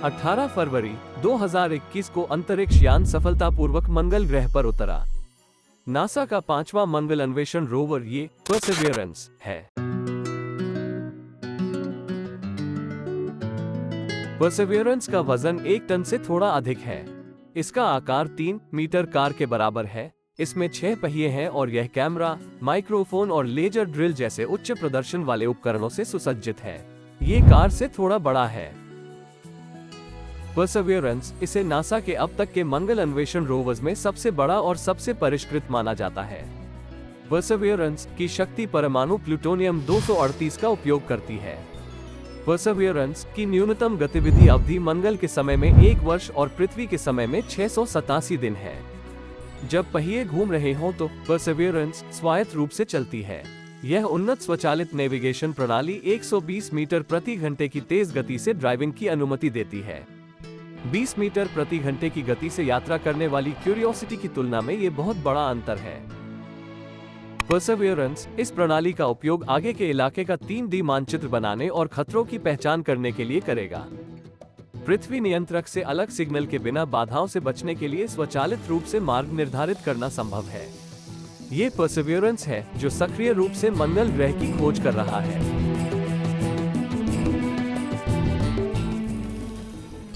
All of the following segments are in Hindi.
18 फरवरी 2021 को अंतरिक्ष यान सफलतापूर्वक मंगल ग्रह पर उतरा। नासा का 5वां मंगल अन्वेषण रोवर ये परसेवरेंस है। परसेवरेंस का वजन 1 टन से थोड़ा अधिक है। इसका आकार 3 मीटर कार के बराबर है। इसमें 6 पहिए हैं और यह कैमरा, माइक्रोफोन और लेजर ड्रिल जैसे उच्च प्रदर्शन वाले उपकरणों से सुसज्जित है। ये कार से थोड़ा बड़ा है। परसेवरेंस इसे नासा के अब तक के मंगल अन्वेषण रोवर्स में सबसे बड़ा और सबसे परिष्कृत माना जाता है। परसेवरेंस की शक्ति परमाणु प्लूटोनियम 238 का उपयोग करती है। परसेवरेंस की न्यूनतम गतिविधि अवधि मंगल के समय में 1 वर्ष और पृथ्वी के समय में 687 दिन है। जब पहिए घूम रहे हों तो परसेवरेंस स्वायत्त रूप से चलती है। यह उन्नत स्वचालित नेविगेशन प्रणाली 120 मीटर प्रति घंटे की तेज गति से ड्राइविंग की अनुमति देती है। 20 मीटर प्रति घंटे की गति से यात्रा करने वाली क्यूरियोसिटी की तुलना में ये बहुत बड़ा अंतर है। परसेवरेंस इस प्रणाली का उपयोग आगे के इलाके का 3D मानचित्र बनाने और खतरों की पहचान करने के लिए करेगा। पृथ्वी नियंत्रक से अलग सिग्नल के बिना बाधाओं से बचने के लिए स्वचालित रूप से मार्ग निर्धारित करना संभव है। ये परसेवरेंस है जो सक्रिय रूप से मंगल ग्रह की खोज कर रहा है।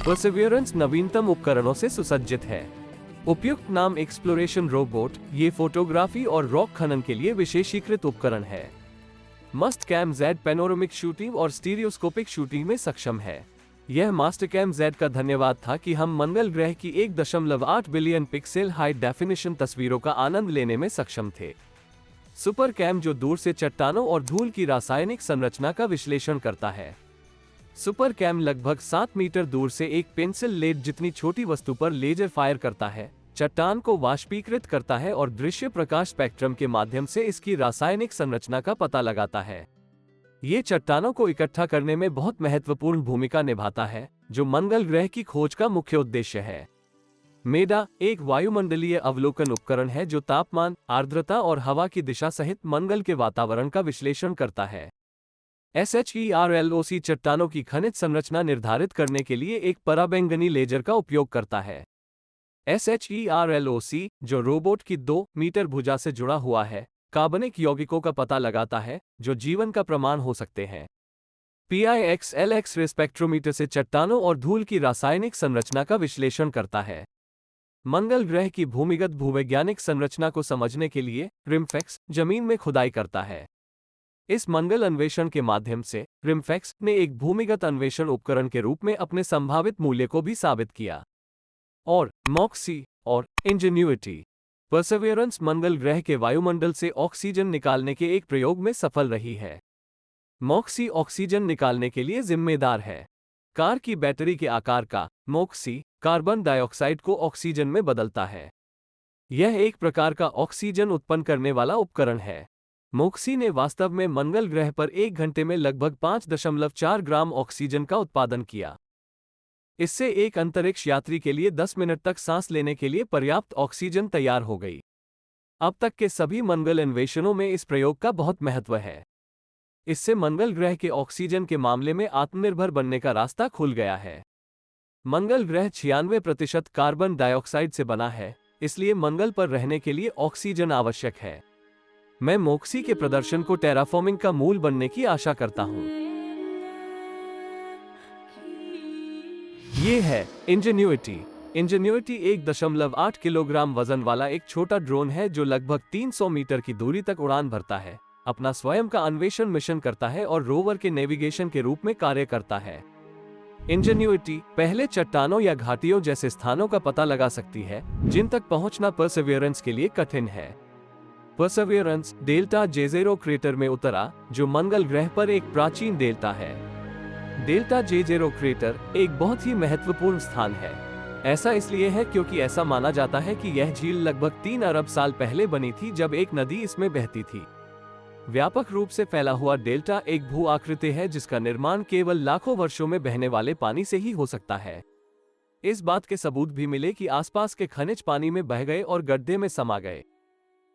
परसेवरेंस नवीनतम उपकरणों से सुसज्जित है। उपयुक्त नाम एक्सप्लोरेशन रोबोट ये फोटोग्राफी और रॉक खनन के लिए विशेषीकृत उपकरण है। Mastcam Z panoramic shooting और स्टीरियोस्कोपिक शूटिंग में सक्षम है। यह मास्टर कैम जेड का धन्यवाद था कि हम मंगल ग्रह की 1.8 बिलियन पिक्सेल हाई डेफिनेशन तस्वीरों का आनंद लेने में सक्षम थे। सुपर कैम जो दूर से चट्टानों और धूल की रासायनिक संरचना का विश्लेषण करता है। सुपर कैम लगभग 7 मीटर दूर से एक पेंसिल लेड जितनी छोटी वस्तु पर लेजर फायर करता है, चट्टान को वाष्पीकृत करता है और दृश्य प्रकाश स्पेक्ट्रम के माध्यम से इसकी रासायनिक संरचना का पता लगाता है। ये चट्टानों को इकट्ठा करने में बहुत महत्वपूर्ण भूमिका निभाता है, जो मंगल ग्रह की खोज का मुख्य उद्देश्य है। मेडा एक वायुमंडलीय अवलोकन उपकरण है जो तापमान, आर्द्रता और हवा की दिशा सहित मंगल के वातावरण का विश्लेषण करता है। SHERLOC चट्टानों की खनिज संरचना निर्धारित करने के लिए एक पराबैंगनी लेजर का उपयोग करता है। SHERLOC जो रोबोट की 2 मीटर भुजा से जुड़ा हुआ है, कार्बनिक यौगिकों का पता लगाता है जो जीवन का प्रमाण हो सकते हैं। PIXL एक्स-रे स्पेक्ट्रोमीटर से चट्टानों और धूल की रासायनिक संरचना का विश्लेषण करता है। मंगल ग्रह की भूमिगत भूवैज्ञानिक संरचना को समझने के लिए रिमफेक्स जमीन में खुदाई करता है। इस मंगल अन्वेषण के माध्यम से रिमफेक्स ने एक भूमिगत अन्वेषण उपकरण के रूप में अपने संभावित मूल्य को भी साबित किया। और मॉक्सी और इंजेन्युइटी परसेवरेंस मंगल ग्रह के वायुमंडल से ऑक्सीजन निकालने के एक प्रयोग में सफल रही है। मॉक्सी ऑक्सीजन निकालने के लिए जिम्मेदार है। कार की बैटरी के आकार का मॉक्सी कार्बन डाइऑक्साइड को ऑक्सीजन में बदलता है। यह एक प्रकार का ऑक्सीजन उत्पन्न करने वाला उपकरण है। मोक्सी ने वास्तव में मंगल ग्रह पर 1 घंटे में लगभग 5.4 ग्राम ऑक्सीजन का उत्पादन किया। इससे एक अंतरिक्ष यात्री के लिए 10 मिनट तक सांस लेने के लिए पर्याप्त ऑक्सीजन तैयार हो गई। अब तक के सभी मंगल अन्वेषणों में इस प्रयोग का बहुत महत्व है। इससे मंगल ग्रह के ऑक्सीजन के मामले में आत्मनिर्भर बनने का रास्ता खुल गया है। मंगल ग्रह 96% कार्बन डाइऑक्साइड से बना है, इसलिए मंगल पर रहने के लिए ऑक्सीजन आवश्यक है। मैं मोक्सी के प्रदर्शन को टेराफॉर्मिंग का मूल बनने की आशा करता हूं। ये है इंजेन्युइटी। इंजेन्युइटी 1.8 किलोग्राम वजन वाला एक छोटा ड्रोन है जो लगभग 300 मीटर की दूरी तक उड़ान भरता है, अपना स्वयं का अन्वेषण मिशन करता है और रोवर के नेविगेशन के रूप में कार्य करता है। इंजेन्युइटी पहले चट्टानों या घाटियों जैसे स्थानों का पता लगा सकती है जिन तक पहुंचना परसेवरेंस के लिए कठिन है। परसेवरेंस डेल्टा J0 क्रेटर में उतरा, जो मंगल ग्रह पर एक प्राचीन डेल्टा है। डेल्टा J0 क्रेटर एक बहुत ही महत्वपूर्ण स्थान है। ऐसा इसलिए है क्योंकि ऐसा माना जाता है कि यह झील लगभग 3 अरब साल पहले बनी थी जब एक नदी इसमें बहती थी। व्यापक रूप से फैला हुआ डेल्टा एक भू आकृति है जिसका निर्माण केवल लाखों वर्षों में बहने वाले पानी से ही हो सकता है। इस बात के सबूत भी मिले कि आसपास के खनिज पानी में बह गए और गड्ढे में समा गए।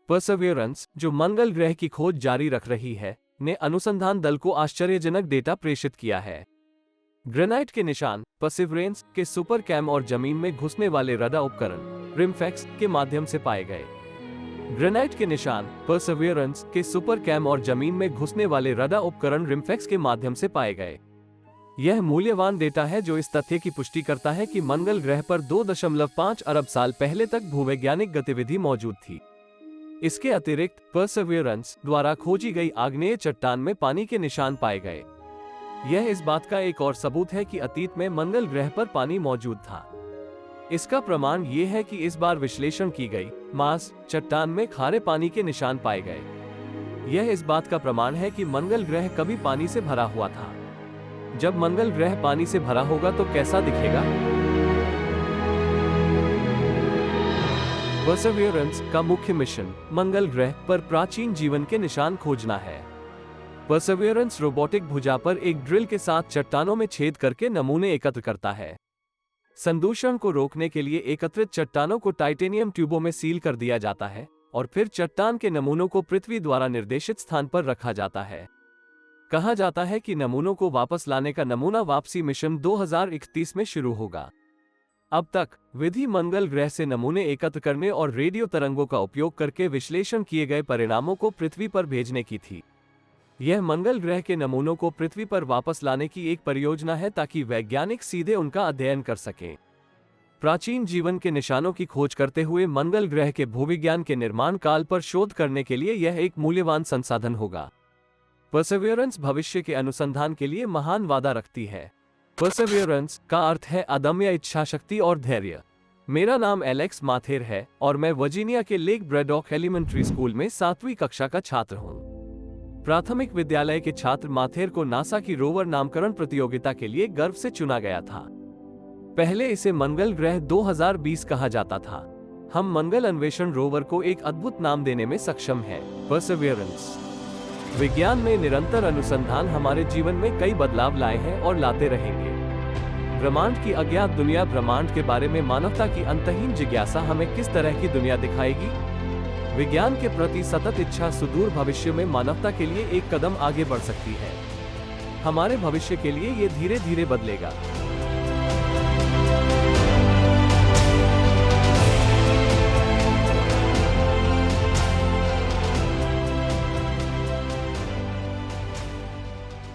परसेवरेंस, जो मंगल ग्रह की खोज जारी रख रही है, ने अनुसंधान दल को आश्चर्यजनक डेटा प्रेषित किया है। ग्रेनाइट के निशान परसिवरेंस के सुपर कैम और जमीन में घुसने वाले रडार उपकरण रिमफैक्स के माध्यम से पाए गए। ग्रेनाइट के निशान परसिवरेंस के सुपर कैम और जमीन में घुसने वाले रडार उपकरण रिमफैक्स के माध्यम से पाए गए। यह मूल्यवान डेटा है जो इस तथ्य की पुष्टि करता है कि मंगल ग्रह पर 2.5 अरब साल पहले तक भूवैज्ञानिक गतिविधि मौजूद थी। इसके अतिरिक्त परसिवरेंस द्वारा खोजी गई आग्नेय चट्टान में पानी के निशान पाए गए। यह इस बात का एक और सबूत है कि अतीत में मंगल ग्रह पर पानी मौजूद था। इसका प्रमाण ये है कि इस बार विश्लेषण की गई मार्स चट्टान में खारे पानी के निशान पाए गए। यह इस बात का प्रमाण है कि मंगल ग्रह कभी पानी से भरा हुआ था। जब मंगल ग्रह पानी से भरा होगा तो कैसा दिखेगा? परसिवरेंस का मुख्य मिशन मंगल ग्रह पर प्राचीन जीवन के निशान खोजना है। परसिवरेंस रोबोटिक भुजा पर एक ड्रिल के साथ चट्टानों में छेद करके नमूने एकत्र करता है। संदूषण को रोकने के लिए एकत्रित चट्टानों को टाइटेनियम ट्यूबों में सील कर दिया जाता है और फिर चट्टान के नमूनों को पृथ्वी द्वारा निर्देशित स्थान पर रखा जाता है। कहा जाता है कि नमूनों को वापस लाने का नमूना वापसी मिशन 2031 में शुरू होगा। अब तक विधि मंगल ग्रह से नमूने एकत्र करने और रेडियो तरंगों का उपयोग करके विश्लेषण किए गए परिणामों को पृथ्वी पर भेजने की थी। यह मंगल ग्रह के नमूनों को पृथ्वी पर वापस लाने की एक परियोजना है ताकि वैज्ञानिक सीधे उनका अध्ययन कर सकें। प्राचीन जीवन के निशानों की खोज करते हुए मंगल ग्रह के भूविज्ञान के निर्माण काल पर शोध करने के लिए यह एक मूल्यवान संसाधन होगा। परसिवरेंस भविष्य के अनुसंधान के लिए महान वादा रखती है। परसिवरेंस का अर्थ है अदम्य इच्छा शक्ति और धैर्य। मेरा नाम एलेक्स माथेर है और मैं वर्जीनिया के लेक ब्रैडॉक एलिमेंट्री स्कूल में 7वीं कक्षा का छात्र हूँ। प्राथमिक विद्यालय के छात्र माथेर को नासा की रोवर नामकरण प्रतियोगिता के लिए गर्व से चुना गया था। पहले इसे मंगल ग्रह 2020 कहा जाता था। हम मंगल अन्वेषण रोवर को एक अद्भुत नाम देने में सक्षम हैं, परसिवरेंस। विज्ञान में निरंतर अनुसंधान हमारे जीवन में कई बदलाव लाए हैं और लाते रहेंगे। ब्रह्मांड की अज्ञात दुनिया, ब्रह्मांड के बारे में मानवता की अंतहीन जिज्ञासा हमें किस तरह की दुनिया दिखाएगी? विज्ञान के प्रति सतत इच्छा सुदूर भविष्य में मानवता के लिए एक कदम आगे बढ़ सकती है। हमारे भविष्य के लिए ये धीरे धीरे बदलेगा।